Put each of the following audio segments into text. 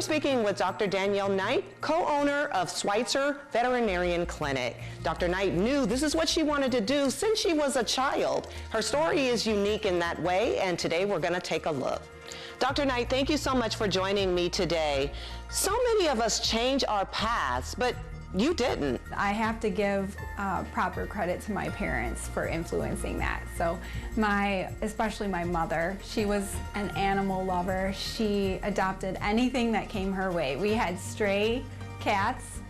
we're speaking with Dr. Daniele Knight, co-owner of Switzer Veterinarian Clinic. Dr. Knight knew this is what she wanted to do since she was a child. Her story is unique in that way, and today we're going to take a look. Dr. Knight, thank you so much for joining me today. So many of us change our paths, but you didn't. I have to give proper credit to my parents for influencing that. So especially my mother, she was an animal lover. She adopted anything that came her way. We had stray cats.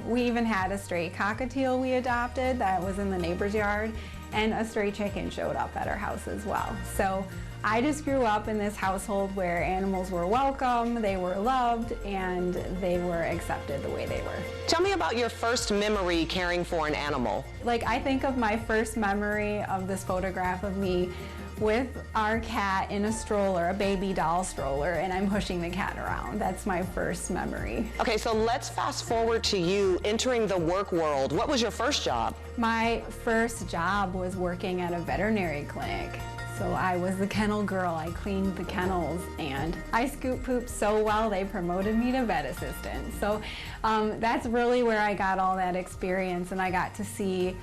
We even had a stray cockatiel we adopted that was in the neighbor's yard, and a stray chicken showed up at our house as well. So I just grew up in this household where animals were welcome, they were loved, and they were accepted the way they were. Tell me about your first memory caring for an animal. Like, I think of my first memory of this photograph of me with our cat in a stroller, a baby doll stroller, and I'm pushing the cat around. That's my first memory. Okay, so let's fast forward to you entering the work world. What was your first job? My first job was working at a veterinary clinic. So I was the kennel girl. I cleaned the kennels, and I scoop poop so well they promoted me to vet assistant. So that's really where I got all that experience, and I got to see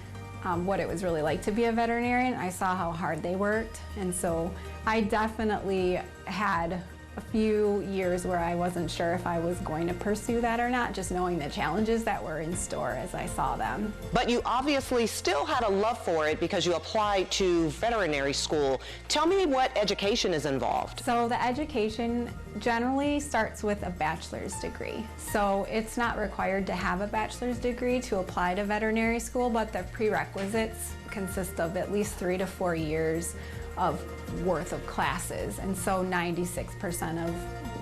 what it was really like to be a veterinarian. I saw how hard they worked, and so I definitely had a few years where I wasn't sure if I was going to pursue that or not, just knowing the challenges that were in store as I saw them. But you obviously still had a love for it because you applied to veterinary school. Tell me what education is involved. So the education generally starts with a bachelor's degree. So it's not required to have a bachelor's degree to apply to veterinary school, but the prerequisites consist of at least 3 to 4 years of worth of classes, and so 96% of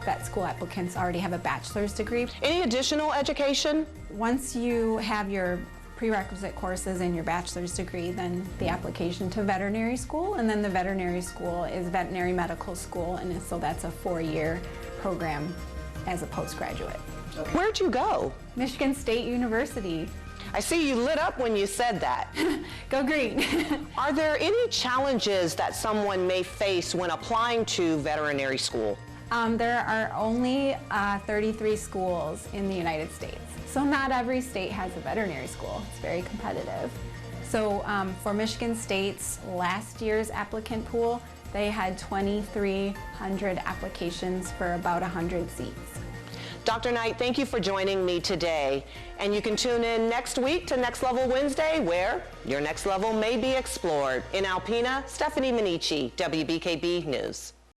vet school applicants already have a bachelor's degree. Any additional education? Once you have your prerequisite courses and your bachelor's degree, then the application to veterinary school, and then the veterinary school is veterinary medical school, and so that's a 4-year program as a postgraduate. Okay. Where'd you go? Michigan State University. I see you lit up when you said that. Go green. Are there any challenges that someone may face when applying to veterinary school? There are only 33 schools in the United States. So not every state has a veterinary school. It's very competitive. So for Michigan State's last year's applicant pool, they had 2,300 applications for about 100 seats. Dr. Knight, thank you for joining me today. And you can tune in next week to Next Level Wednesday, where your next level may be explored. In Alpena, Stephanie Minichi, WBKB News.